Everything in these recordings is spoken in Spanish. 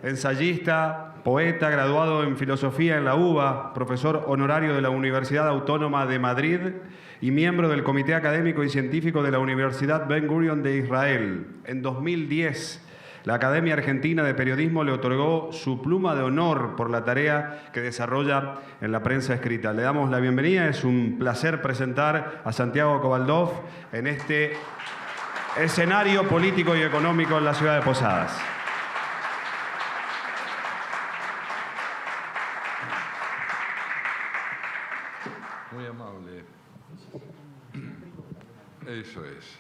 ensayista, poeta, graduado en filosofía en la UBA, profesor honorario de la Universidad Autónoma de Madrid y miembro del Comité Académico y Científico de la Universidad Ben Gurion de Israel. En 2010, la Academia Argentina de Periodismo le otorgó su pluma de honor por la tarea que desarrolla en la prensa escrita. Le damos la bienvenida, es un placer presentar a Santiago Kovaldov en este escenario político y económico en la ciudad de Posadas. Muy amable. Eso es.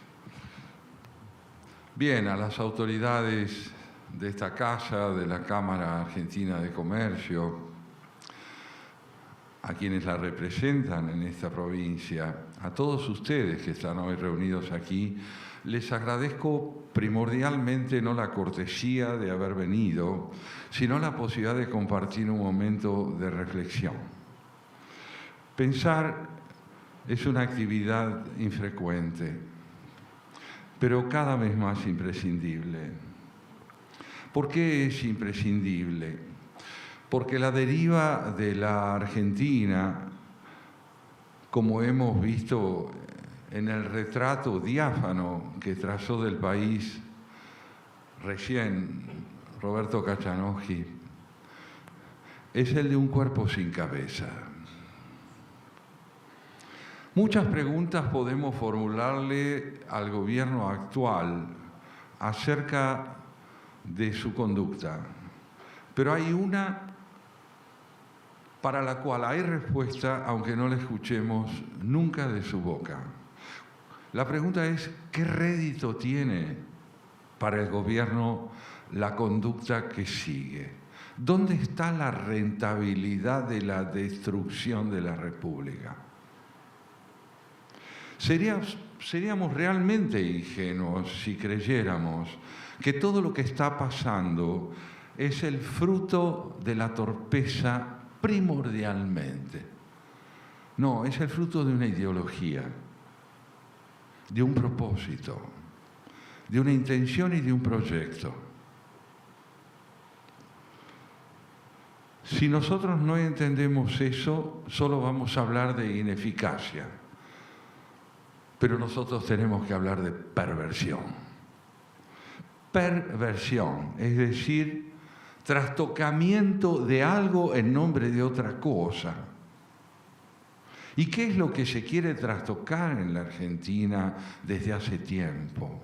Bien, a las autoridades de esta casa, de la Cámara Argentina de Comercio, a quienes la representan en esta provincia, a todos ustedes que están hoy reunidos aquí, les agradezco primordialmente no la cortesía de haber venido, sino la posibilidad de compartir un momento de reflexión. Pensar es una actividad infrecuente, pero cada vez más imprescindible. ¿Por qué es imprescindible? Porque la deriva de la Argentina, como hemos visto en el retrato diáfano que trazó del país recién Roberto Caccianoggi, es el de un cuerpo sin cabeza. Muchas preguntas podemos formularle al gobierno actual acerca de su conducta, pero hay una para la cual hay respuesta, aunque no la escuchemos nunca de su boca. La pregunta es, ¿qué rédito tiene para el gobierno la conducta que sigue? ¿Dónde está la rentabilidad de la destrucción de la República? Seríamos realmente ingenuos si creyéramos que todo lo que está pasando es el fruto de la torpeza primordialmente. No, es el fruto de una ideología, de un propósito, de una intención y de un proyecto. Si nosotros no entendemos eso, solo vamos a hablar de ineficacia. Pero nosotros tenemos que hablar de perversión. Perversión, es decir, trastocamiento de algo en nombre de otra cosa. ¿Y qué es lo que se quiere trastocar en la Argentina desde hace tiempo?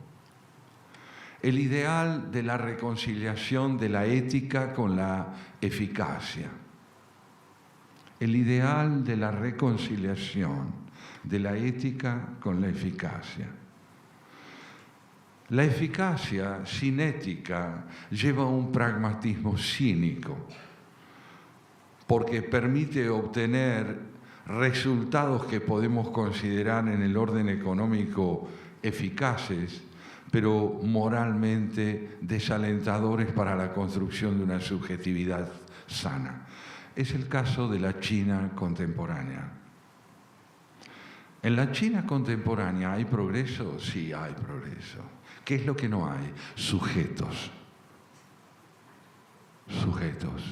El ideal de la reconciliación de la ética con la eficacia. El ideal de la reconciliación de la ética con la eficacia. La eficacia sin ética lleva a un pragmatismo cínico, porque permite obtener resultados que podemos considerar en el orden económico eficaces, pero moralmente desalentadores para la construcción de una subjetividad sana. Es el caso de la China contemporánea. ¿En la China contemporánea hay progreso? Sí, hay progreso. ¿Qué es lo que no hay? Sujetos. Sujetos.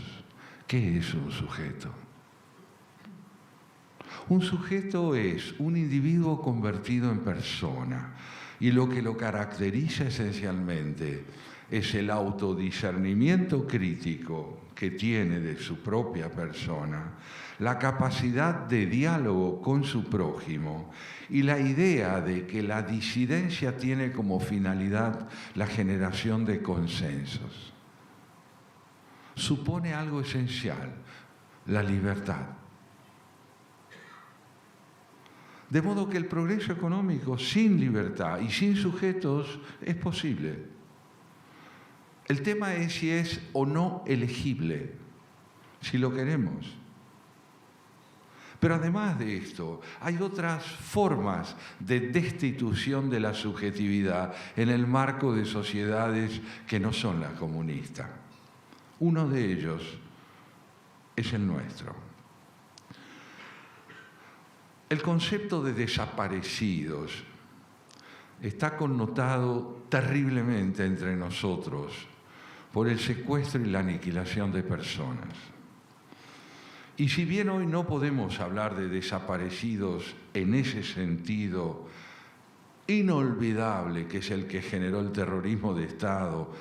¿Qué es un sujeto? Un sujeto es un individuo convertido en persona, y lo que lo caracteriza esencialmente es el autodiscernimiento crítico que tiene de su propia persona, la capacidad de diálogo con su prójimo y la idea de que la disidencia tiene como finalidad la generación de consensos. Supone algo esencial, la libertad. De modo que el progreso económico sin libertad y sin sujetos es posible. El tema es si es o no elegible, si lo queremos. Pero además de esto, hay otras formas de destitución de la subjetividad en el marco de sociedades que no son las comunistas. Uno de ellos es el nuestro. El concepto de desaparecidos está connotado terriblemente entre nosotros por el secuestro y la aniquilación de personas. Y si bien hoy no podemos hablar de desaparecidos en ese sentido inolvidable que es el que generó el terrorismo de Estado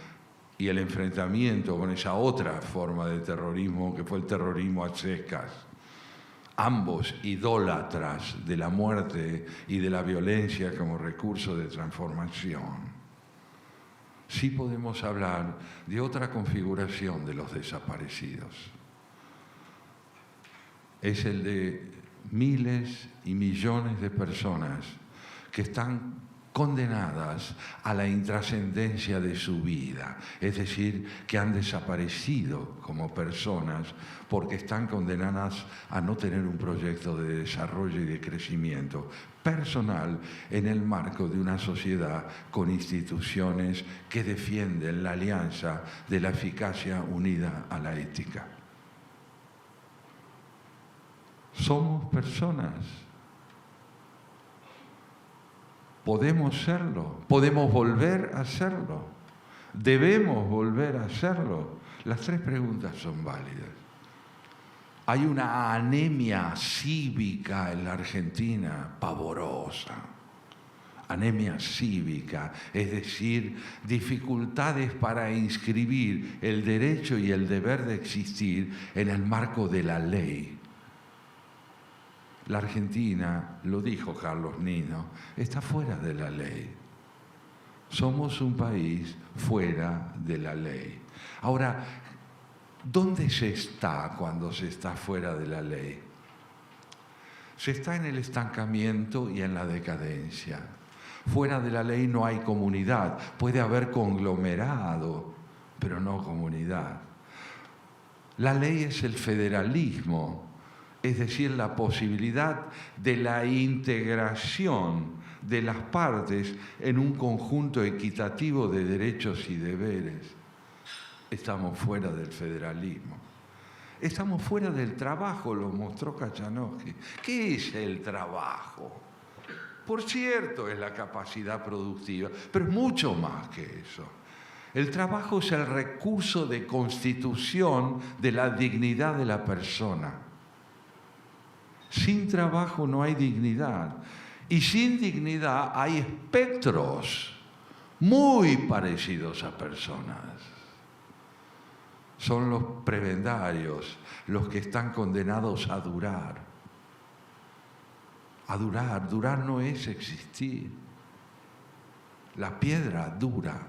y el enfrentamiento con esa otra forma de terrorismo que fue el terrorismo a secas, ambos idólatras de la muerte y de la violencia como recurso de transformación, sí podemos hablar de otra configuración de los desaparecidos. Es el de miles y millones de personas que están condenadas a la intrascendencia de su vida, es decir, que han desaparecido como personas porque están condenadas a no tener un proyecto de desarrollo y de crecimiento personal en el marco de una sociedad con instituciones que defienden la alianza de la eficacia unida a la ética. Somos personas. Podemos serlo, podemos volver a serlo, debemos volver a serlo. Las tres preguntas son válidas. Hay una anemia cívica en la Argentina pavorosa. Anemia cívica, es decir, dificultades para inscribir el derecho y el deber de existir en el marco de la ley. La Argentina, lo dijo Carlos Nino, está fuera de la ley. Somos un país fuera de la ley. Ahora, ¿dónde se está cuando se está fuera de la ley? Se está en el estancamiento y en la decadencia. Fuera de la ley no hay comunidad. Puede haber conglomerado, pero no comunidad. La ley es el federalismo. Es decir, la posibilidad de la integración de las partes en un conjunto equitativo de derechos y deberes. Estamos fuera del federalismo. Estamos fuera del trabajo, lo mostró Kachanowski. ¿Qué es el trabajo? Por cierto, es la capacidad productiva, pero es mucho más que eso. El trabajo es el recurso de constitución de la dignidad de la persona. Sin trabajo no hay dignidad. Y sin dignidad hay espectros muy parecidos a personas. Son los prebendarios, los que están condenados a durar. A durar. Durar no es existir. La piedra dura.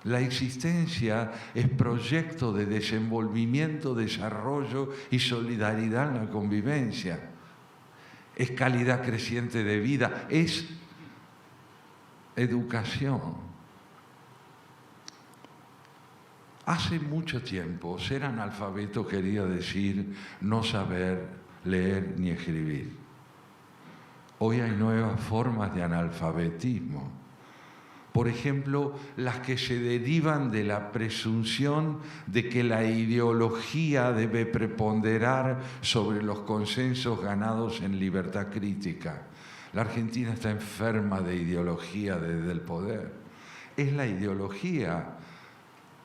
La existencia es proyecto de desenvolvimiento, desarrollo y solidaridad en la convivencia. Es calidad creciente de vida, es educación. Hace mucho tiempo ser analfabeto quería decir no saber leer ni escribir. Hoy hay nuevas formas de analfabetismo. Por ejemplo, las que se derivan de la presunción de que la ideología debe preponderar sobre los consensos ganados en libertad crítica. La Argentina está enferma de ideología desde el poder. Es la ideología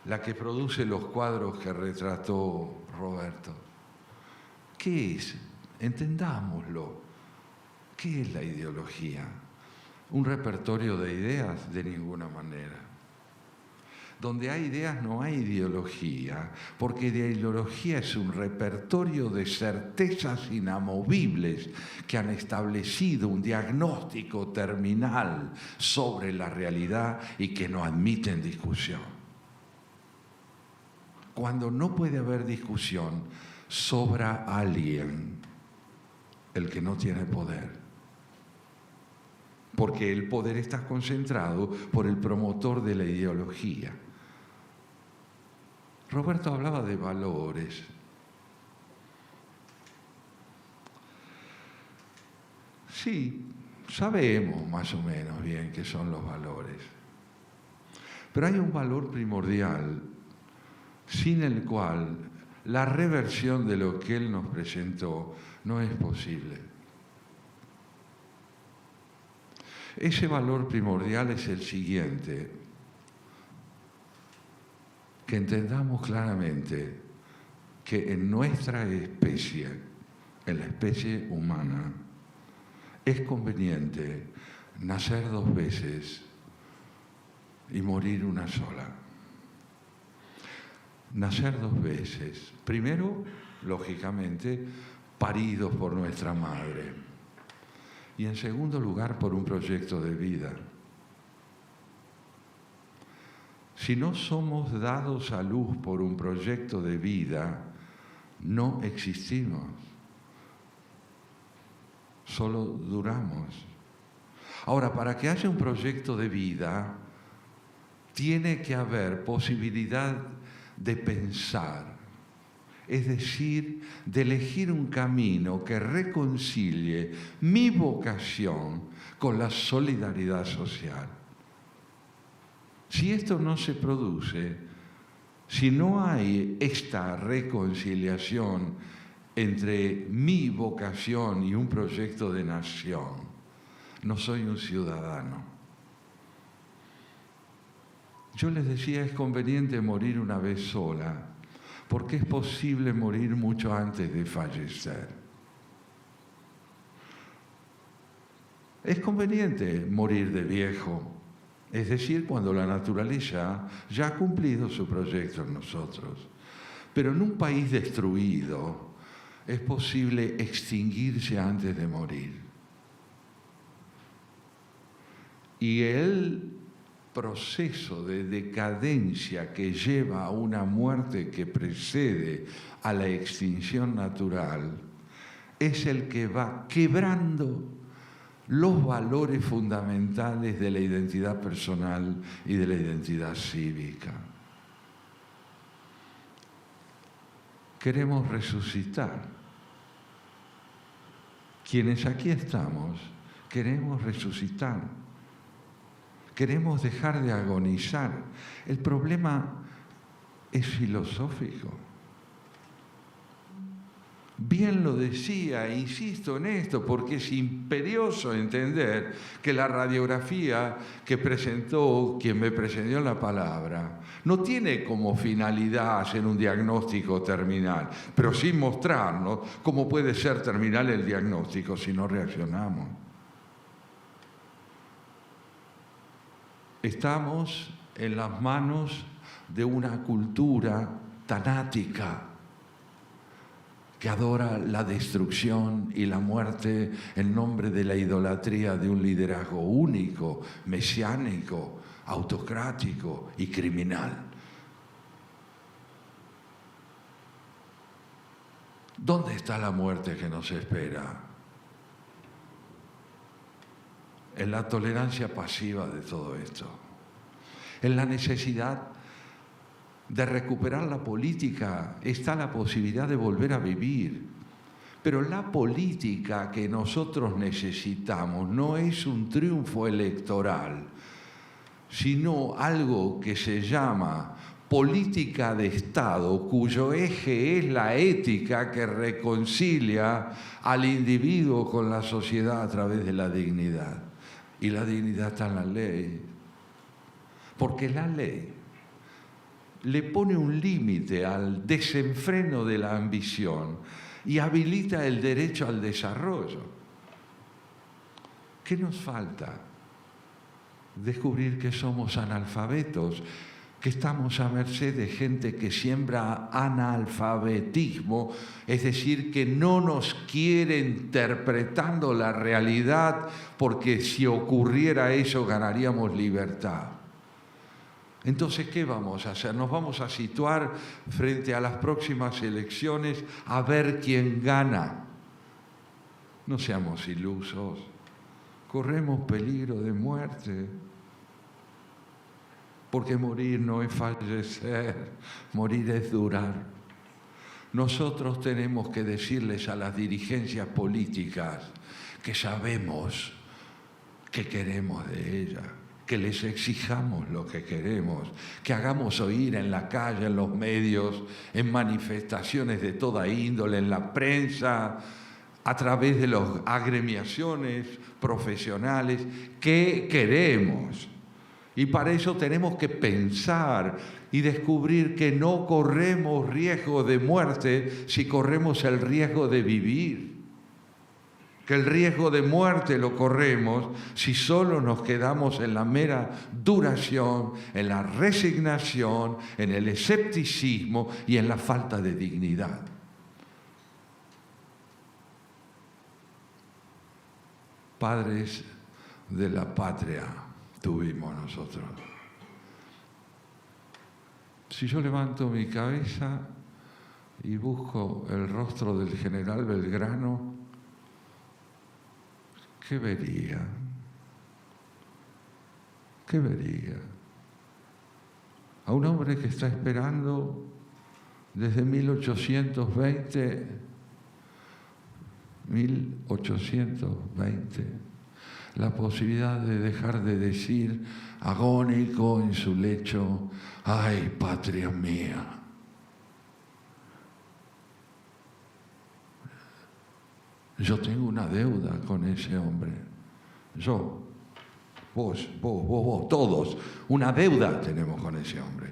la que produce los cuadros que retrató Roberto. ¿Qué es? Entendámoslo. ¿Qué es la ideología? ¿Un repertorio de ideas? De ninguna manera. Donde hay ideas no hay ideología, porque la ideología es un repertorio de certezas inamovibles que han establecido un diagnóstico terminal sobre la realidad y que no admiten discusión. Cuando no puede haber discusión, sobra alguien, el que no tiene poder. Porque el poder está concentrado por el promotor de la ideología. Roberto hablaba de valores. Sí, sabemos más o menos bien qué son los valores. Pero hay un valor primordial sin el cual la reversión de lo que él nos presentó no es posible. Ese valor primordial es el siguiente: que entendamos claramente que en nuestra especie, en la especie humana, es conveniente nacer 2 veces y morir una sola. Nacer 2 veces. Primero, lógicamente, paridos por nuestra madre. Y en segundo lugar, por un proyecto de vida. Si no somos dados a luz por un proyecto de vida, no existimos. Solo duramos. Ahora, para que haya un proyecto de vida, tiene que haber posibilidad de pensar, es decir, de elegir un camino que reconcilie mi vocación con la solidaridad social. Si esto no se produce, si no hay esta reconciliación entre mi vocación y un proyecto de nación, no soy un ciudadano. Yo les decía, es conveniente morir una vez sola, porque es posible morir mucho antes de fallecer. Es conveniente morir de viejo, es decir, cuando la naturaleza ya ha cumplido su proyecto en nosotros. Pero en un país destruido es posible extinguirse antes de morir. Y el proceso de decadencia que lleva a una muerte que precede a la extinción natural es el que va quebrando los valores fundamentales de la identidad personal y de la identidad cívica. Queremos resucitar. Quienes aquí estamos, queremos resucitar. Queremos dejar de agonizar. El problema es filosófico. Bien lo decía, insisto en esto, porque es imperioso entender que la radiografía que presentó quien me precedió en la palabra no tiene como finalidad hacer un diagnóstico terminal, pero sí mostrarnos cómo puede ser terminal el diagnóstico si no reaccionamos. Estamos en las manos de una cultura tanática que adora la destrucción y la muerte en nombre de la idolatría de un liderazgo único, mesiánico, autocrático y criminal. ¿Dónde está la muerte que nos espera? En la tolerancia pasiva de todo esto, en la necesidad de recuperar la política, está la posibilidad de volver a vivir. Pero la política que nosotros necesitamos no es un triunfo electoral, sino algo que se llama política de Estado, cuyo eje es la ética que reconcilia al individuo con la sociedad a través de la dignidad. Y la dignidad está en la ley, porque la ley le pone un límite al desenfreno de la ambición y habilita el derecho al desarrollo. ¿Qué nos falta? Descubrir que somos analfabetos, que estamos a merced de gente que siembra analfabetismo, es decir, que no nos quiere interpretando la realidad, porque si ocurriera eso ganaríamos libertad. Entonces, ¿qué vamos a hacer? Nos vamos a situar frente a las próximas elecciones a ver quién gana. No seamos ilusos, corremos peligro de muerte. Porque morir no es fallecer, morir es durar. Nosotros tenemos que decirles a las dirigencias políticas que sabemos qué queremos de ellas, que les exijamos lo que queremos, que hagamos oír en la calle, en los medios, en manifestaciones de toda índole, en la prensa, a través de las agremiaciones profesionales, qué queremos. Y para eso tenemos que pensar y descubrir que no corremos riesgo de muerte si corremos el riesgo de vivir. Que el riesgo de muerte lo corremos si solo nos quedamos en la mera duración, en la resignación, en el escepticismo y en la falta de dignidad. Padres de la patria tuvimos nosotros. Si yo levanto mi cabeza y busco el rostro del general Belgrano, ¿qué vería? ¿Qué vería? A un hombre que está esperando desde 1820, la posibilidad de dejar de decir, agónico en su lecho, ¡ay, patria mía! Yo tengo una deuda con ese hombre. Yo, vos, todos, una deuda tenemos con ese hombre.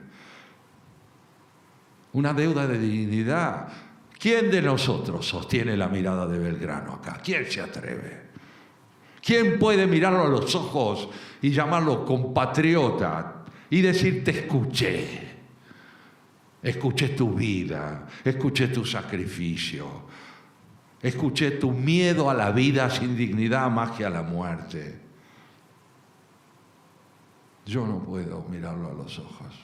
Una deuda de dignidad. ¿Quién de nosotros sostiene la mirada de Belgrano acá? ¿Quién se atreve? ¿Quién puede mirarlo a los ojos y llamarlo compatriota y decir, te escuché? Escuché tu vida, escuché tu sacrificio, escuché tu miedo a la vida sin dignidad más que a la muerte. Yo no puedo mirarlo a los ojos,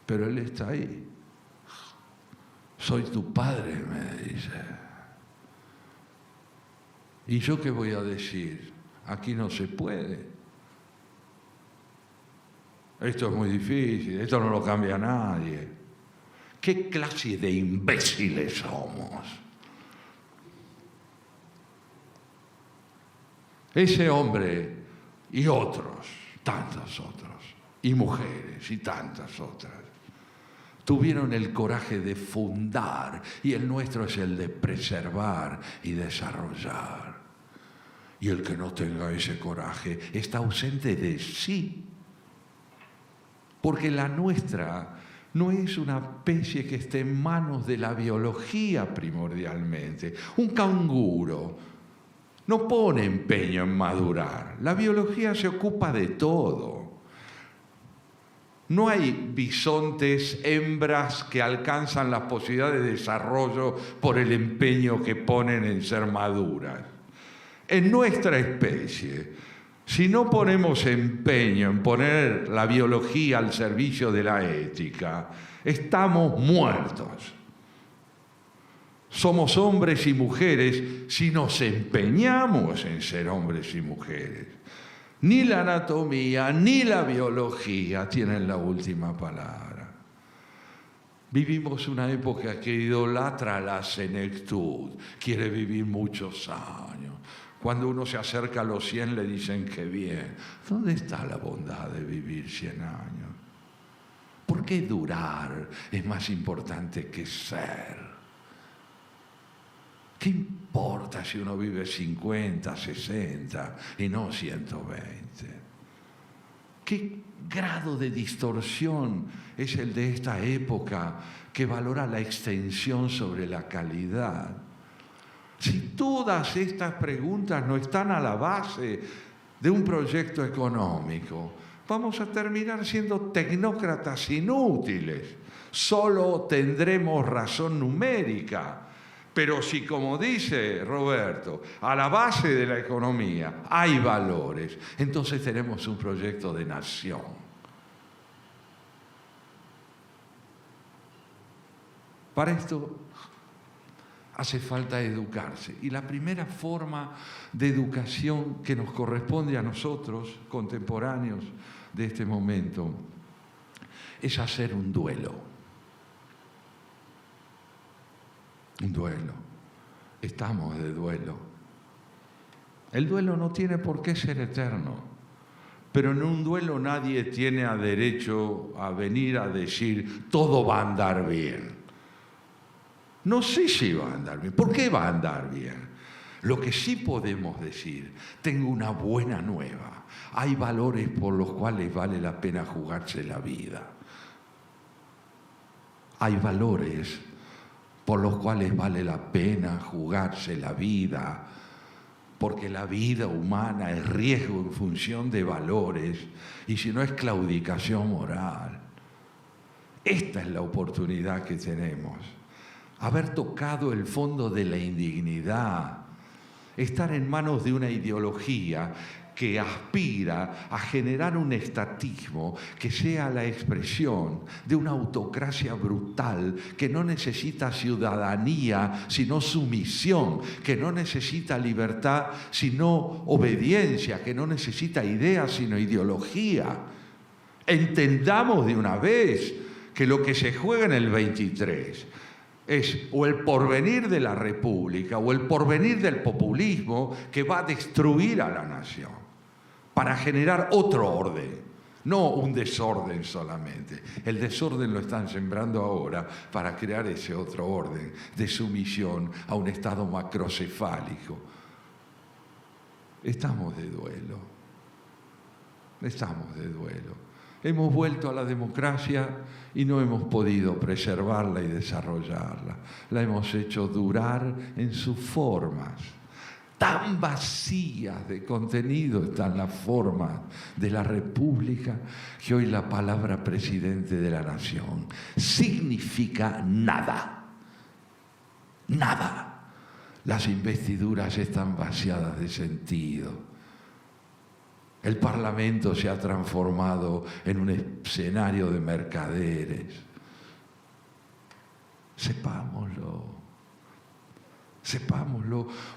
pero él está ahí. Soy tu padre, me dice. ¿Y yo qué voy a decir? Aquí no se puede. Esto es muy difícil, esto no lo cambia nadie. ¿Qué clase de imbéciles somos? Ese hombre y otros, tantos otros, y mujeres y tantas otras, tuvieron el coraje de fundar, y el nuestro es el de preservar y desarrollar. Y el que no tenga ese coraje está ausente de sí. Porque la nuestra no es una especie que esté en manos de la biología primordialmente. Un canguro no pone empeño en madurar. La biología se ocupa de todo. No hay bisontes, hembras que alcanzan las posibilidades de desarrollo por el empeño que ponen en ser maduras. En nuestra especie, si no ponemos empeño en poner la biología al servicio de la ética, estamos muertos. Somos hombres y mujeres si nos empeñamos en ser hombres y mujeres. Ni la anatomía ni la biología tienen la última palabra. Vivimos una época que idolatra la senectud, quiere vivir muchos años. Cuando uno se acerca a los 100 le dicen que bien. ¿Dónde está la bondad de vivir 100 años? ¿Por qué durar es más importante que ser? ¿Qué importa si uno vive 50, 60 y no 120? ¿Qué grado de distorsión es el de esta época que valora la extensión sobre la calidad? Si todas estas preguntas no están a la base de un proyecto económico, vamos a terminar siendo tecnócratas inútiles. Solo tendremos razón numérica. Pero si, como dice Roberto, a la base de la economía hay valores, entonces tenemos un proyecto de nación. Para esto hace falta educarse. Y la primera forma de educación que nos corresponde a nosotros, contemporáneos de este momento, es hacer un duelo. Un duelo. Estamos de duelo. El duelo no tiene por qué ser eterno, pero en un duelo nadie tiene derecho a venir a decir todo va a andar bien. No sé si va a andar bien. ¿Por qué va a andar bien? Lo que sí podemos decir, tengo una buena nueva. Hay valores por los cuales vale la pena jugarse la vida. Hay valores por los cuales vale la pena jugarse la vida, porque la vida humana es riesgo en función de valores, y si no es claudicación moral. Esta es la oportunidad que tenemos. Haber tocado el fondo de la indignidad, estar en manos de una ideología que aspira a generar un estatismo que sea la expresión de una autocracia brutal que no necesita ciudadanía sino sumisión, que no necesita libertad sino obediencia, que no necesita ideas sino ideología. Entendamos de una vez que lo que se juega en el 23 es o el porvenir de la República o el porvenir del populismo que va a destruir a la nación para generar otro orden, no un desorden solamente. El desorden lo están sembrando ahora para crear ese otro orden de sumisión a un estado macrocefálico. Estamos de duelo. Estamos de duelo. Hemos vuelto a la democracia y no hemos podido preservarla y desarrollarla. La hemos hecho durar en sus formas. Tan vacías de contenido están las formas de la República que hoy la palabra presidente de la nación significa nada. Nada. Las investiduras están vaciadas de sentido. El Parlamento se ha transformado en un escenario de mercaderes. Sepámoslo,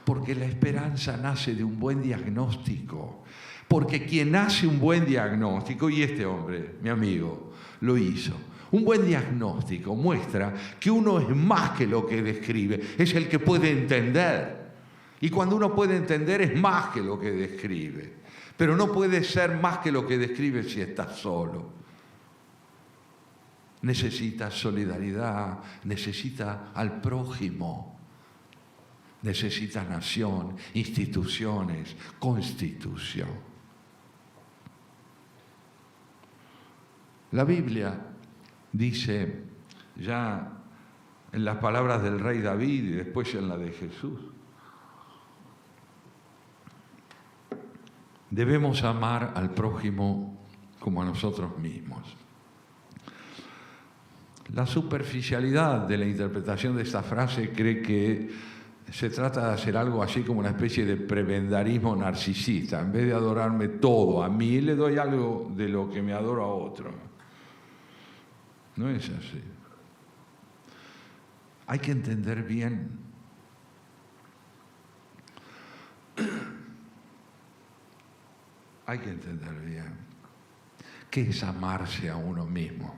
porque la esperanza nace de un buen diagnóstico. Porque quien hace un buen diagnóstico, y este hombre, mi amigo, lo hizo, un buen diagnóstico muestra que uno es más que lo que describe, es el que puede entender. Y cuando uno puede entender es más que lo que describe. Pero no puede ser más que lo que describe si está solo. Necesita solidaridad, necesita al prójimo, necesita nación, instituciones, constitución. La Biblia dice, ya en las palabras del rey David y después en la de Jesús, debemos amar al prójimo como a nosotros mismos. La superficialidad de la interpretación de esta frase cree que se trata de hacer algo así como una especie de prebendarismo narcisista. En vez de adorarme todo a mí, le doy algo de lo que me adoro a otro. No es así. Hay que entender bien qué es amarse a uno mismo.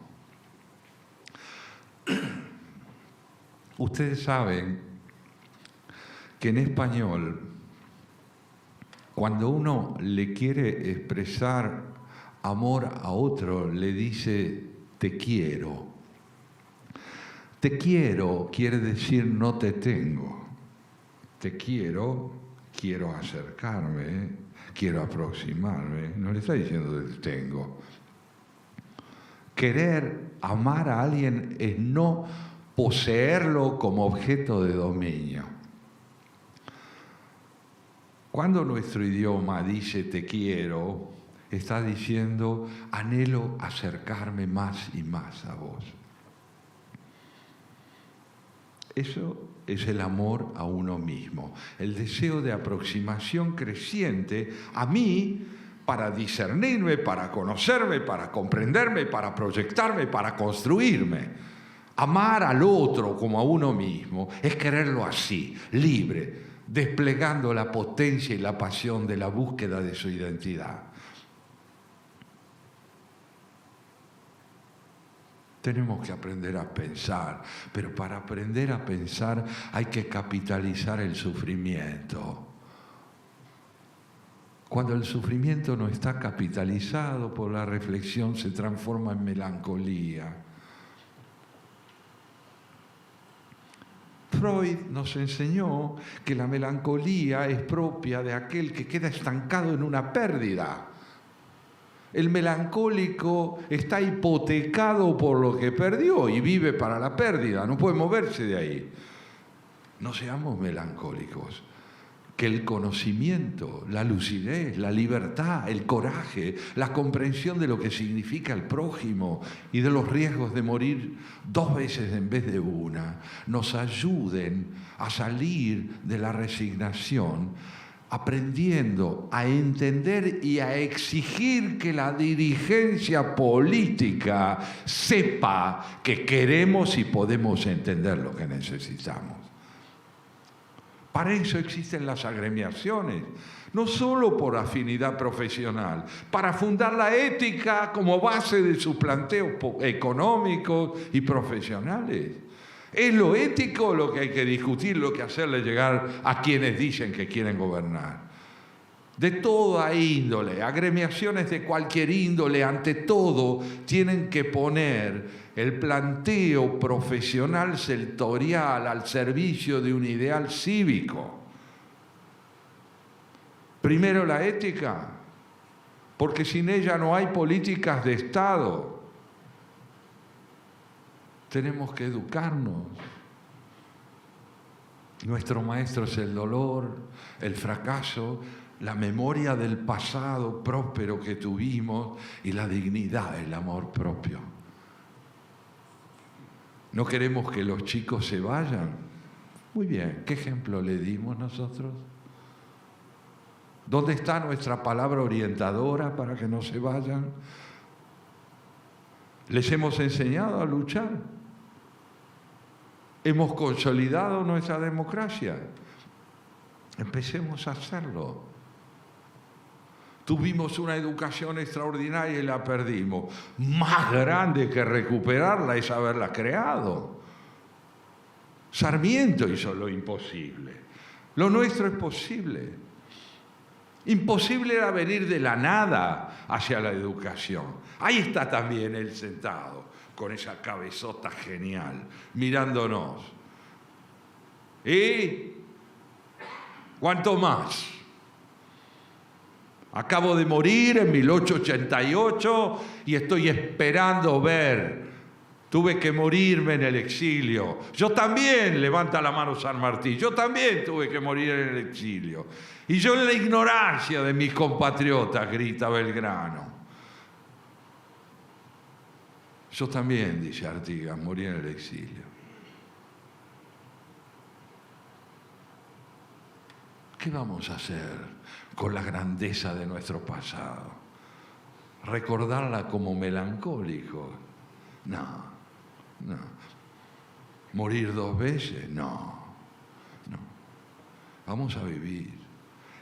Ustedes saben que en español, cuando uno le quiere expresar amor a otro, le dice te quiero. Te quiero quiere decir no te tengo. Te quiero acercarme, quiero aproximarme, no le está diciendo que tengo. Querer amar a alguien es no poseerlo como objeto de dominio. Cuando nuestro idioma dice te quiero, está diciendo anhelo acercarme más y más a vos. Eso es el amor a uno mismo, el deseo de aproximación creciente a mí para discernirme, para conocerme, para comprenderme, para proyectarme, para construirme. Amar al otro como a uno mismo es quererlo así, libre, desplegando la potencia y la pasión de la búsqueda de su identidad. Tenemos que aprender a pensar, pero para aprender a pensar hay que capitalizar el sufrimiento. Cuando el sufrimiento no está capitalizado por la reflexión, se transforma en melancolía. Freud nos enseñó que la melancolía es propia de aquel que queda estancado en una pérdida. El melancólico está hipotecado por lo que perdió y vive para la pérdida, no puede moverse de ahí. No seamos melancólicos. Que el conocimiento, la lucidez, la libertad, el coraje, la comprensión de lo que significa el prójimo y de los riesgos de morir 2 veces en vez de una, nos ayuden a salir de la resignación, aprendiendo a entender y a exigir que la dirigencia política sepa que queremos y podemos entender lo que necesitamos. Para eso existen las agremiaciones, no solo por afinidad profesional, para fundar la ética como base de sus planteos económicos y profesionales. Es lo ético lo que hay que discutir, lo que hacerle llegar a quienes dicen que quieren gobernar. De toda índole, agremiaciones de cualquier índole, ante todo, tienen que poner el planteo profesional sectorial al servicio de un ideal cívico. Primero la ética, porque sin ella no hay políticas de Estado. Tenemos que educarnos. Nuestro maestro es el dolor, el fracaso, la memoria del pasado próspero que tuvimos y la dignidad, el amor propio. ¿No queremos que los chicos se vayan? Muy bien, ¿qué ejemplo le dimos nosotros? ¿Dónde está nuestra palabra orientadora para que no se vayan? ¿Les hemos enseñado a luchar? ¿Hemos consolidado nuestra democracia? Empecemos a hacerlo. Tuvimos una educación extraordinaria y la perdimos. Más grande que recuperarla es haberla creado. Sarmiento hizo lo imposible. Lo nuestro es posible. Imposible era venir de la nada hacia la educación. Ahí está también él sentado, con esa cabezota genial, mirándonos. ¿Y cuánto más? Acabo de morir en 1888 y estoy esperando ver. Tuve que morirme en el exilio. Yo también, levanta la mano San Martín, yo también tuve que morir en el exilio. Y yo en la ignorancia de mis compatriotas, grita Belgrano. Yo también, dice Artigas, morí en el exilio. ¿Qué vamos a hacer con la grandeza de nuestro pasado? ¿Recordarla como melancólico? No. ¿Morir 2 veces? No. Vamos a vivir.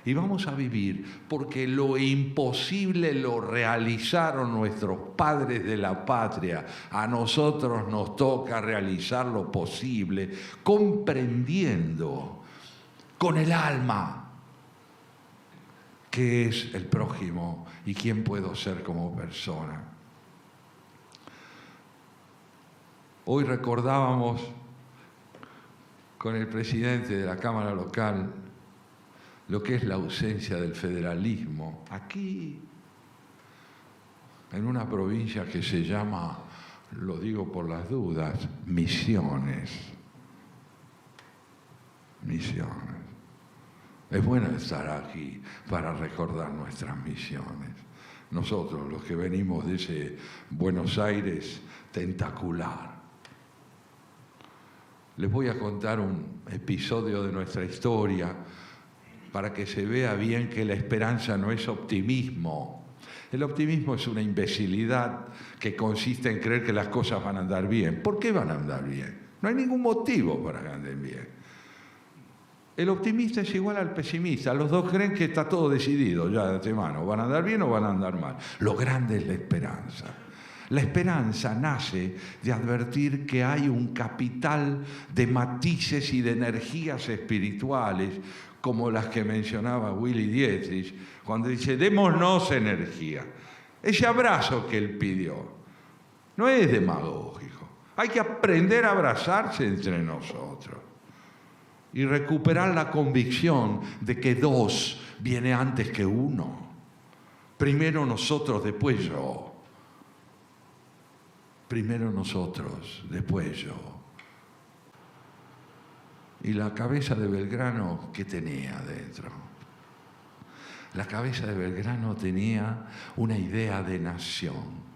Y vamos a vivir porque lo imposible lo realizaron nuestros padres de la patria. A nosotros nos toca realizar lo posible, comprendiendo con el alma qué es el prójimo y quién puedo ser como persona. Hoy recordábamos con el presidente de la Cámara Local lo que es la ausencia del federalismo. Aquí, en una provincia que se llama, lo digo por las dudas, Misiones. Es bueno estar aquí para recordar nuestras misiones. Nosotros, los que venimos de ese Buenos Aires tentacular. Les voy a contar un episodio de nuestra historia para que se vea bien que la esperanza no es optimismo. El optimismo es una imbecilidad que consiste en creer que las cosas van a andar bien. ¿Por qué van a andar bien? No hay ningún motivo para que anden bien. El optimista es igual al pesimista. Los dos creen que está todo decidido ya de antemano. ¿Van a andar bien o van a andar mal? Lo grande es la esperanza. La esperanza nace de advertir que hay un capital de matices y de energías espirituales, como las que mencionaba Willy Dietrich, cuando dice, démonos energía. Ese abrazo que él pidió no es demagógico. Hay que aprender a abrazarse entre nosotros. y recuperar la convicción de que dos viene antes que uno. Primero nosotros, después yo. Primero nosotros, después yo. Y la cabeza de Belgrano, ¿qué tenía dentro? La cabeza de Belgrano tenía una idea de nación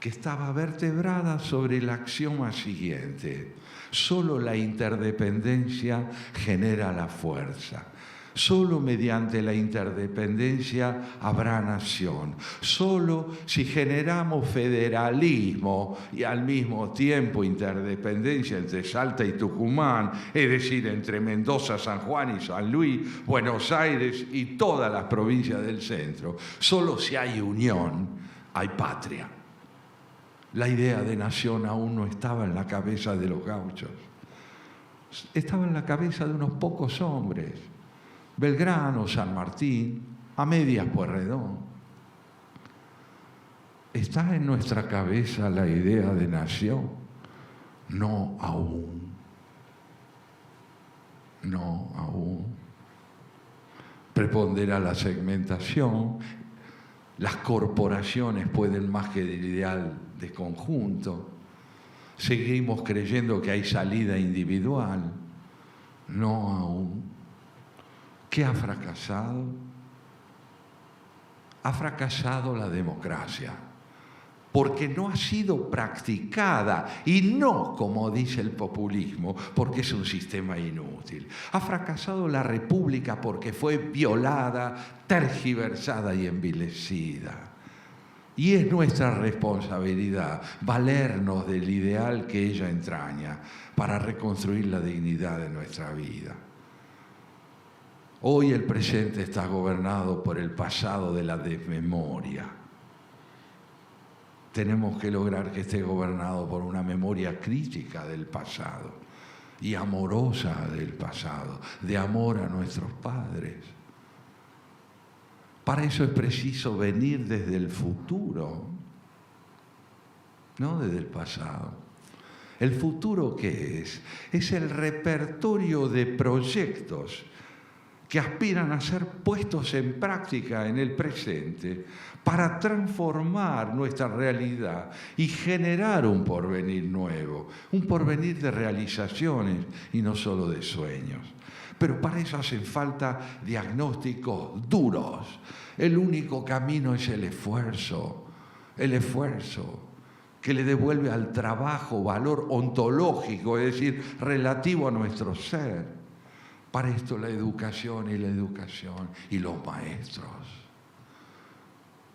que estaba vertebrada sobre el axioma siguiente: solo la interdependencia genera la fuerza. Solo mediante la interdependencia habrá nación. Solo si generamos federalismo y al mismo tiempo interdependencia entre Salta y Tucumán, es decir, entre Mendoza, San Juan y San Luis, Buenos Aires y todas las provincias del centro, solo si hay unión, hay patria. La idea de nación aún no estaba en la cabeza de los gauchos. Estaba en la cabeza de unos pocos hombres. Belgrano, San Martín, a medias Pueyrredón. ¿Está en nuestra cabeza la idea de nación? No aún. No aún. Prepondera la segmentación. Las corporaciones pueden más que el ideal de conjunto. Seguimos creyendo que hay salida individual. No aún. ¿Qué ha fracasado? Ha fracasado la democracia, porque no ha sido practicada, y no, como dice el populismo, porque es un sistema inútil. Ha fracasado la república porque fue violada, tergiversada y envilecida. Y es nuestra responsabilidad valernos del ideal que ella entraña para reconstruir la dignidad de nuestra vida. Hoy el presente está gobernado por el pasado de la desmemoria. Tenemos que lograr que esté gobernado por una memoria crítica del pasado y amorosa del pasado, de amor a nuestros padres. Para eso es preciso venir desde el futuro, no desde el pasado. ¿El futuro qué es? Es el repertorio de proyectos que aspiran a ser puestos en práctica en el presente para transformar nuestra realidad y generar un porvenir nuevo, un porvenir de realizaciones y no solo de sueños. Pero para eso hacen falta diagnósticos duros. El único camino es el esfuerzo que le devuelve al trabajo valor ontológico, es decir, relativo a nuestro ser. Para esto la educación y los maestros.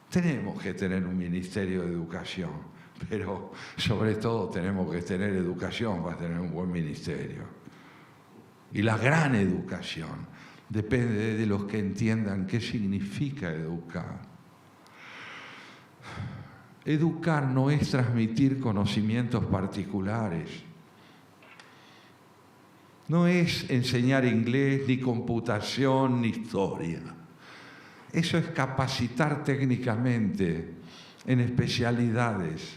Tenemos que tener un ministerio de educación, pero sobre todo tenemos que tener educación para tener un buen ministerio. Y la gran educación depende de los que entiendan qué significa educar. Educar no es transmitir conocimientos particulares. No es enseñar inglés, ni computación, ni historia. Eso es capacitar técnicamente en especialidades.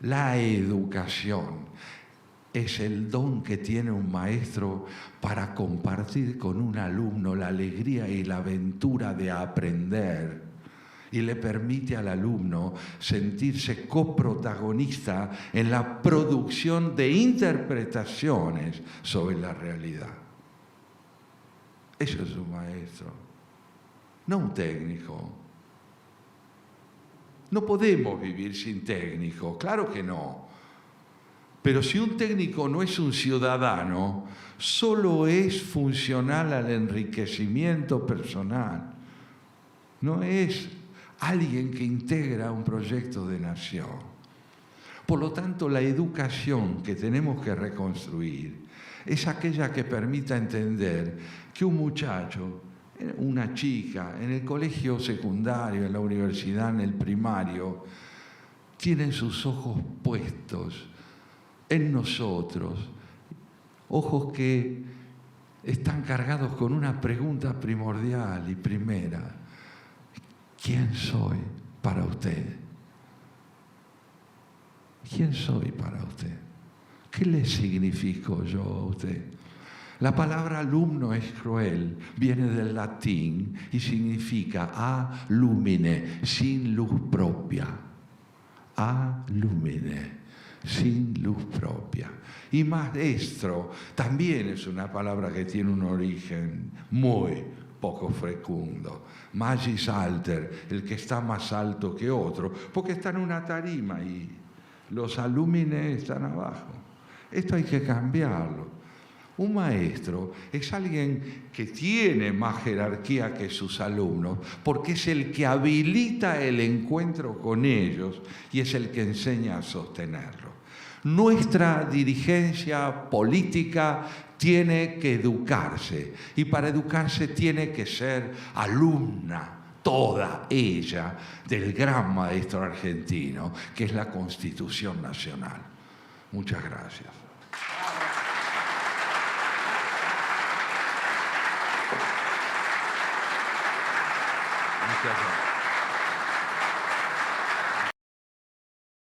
La educación es el don que tiene un maestro para compartir con un alumno la alegría y la aventura de aprender. Y le permite al alumno sentirse coprotagonista en la producción de interpretaciones sobre la realidad. Eso es un maestro, no un técnico. No podemos vivir sin técnico, claro que no. Pero si un técnico no es un ciudadano, solo es funcional al enriquecimiento personal. No es alguien que integra un proyecto de nación. Por lo tanto, la educación que tenemos que reconstruir es aquella que permita entender que un muchacho, una chica, en el colegio secundario, en la universidad, en el primario, tienen sus ojos puestos en nosotros, ojos que están cargados con una pregunta primordial y primera: ¿quién soy para usted? ¿Quién soy para usted? ¿Qué le significo yo a usted? La palabra alumno es cruel, viene del latín y significa a lumine, sin luz propia. A lumine, sin luz propia. Y maestro también es una palabra que tiene un origen muy poco fecundo. Magis alter, el que está más alto que otro, porque está en una tarima y los alumines están abajo. Esto hay que cambiarlo. Un maestro es alguien que tiene más jerarquía que sus alumnos, porque es el que habilita el encuentro con ellos y es el que enseña a sostenerlo. Nuestra dirigencia política tiene que educarse y para educarse tiene que ser alumna, toda ella, del gran maestro argentino, que es la Constitución Nacional. Muchas gracias. Muchas gracias.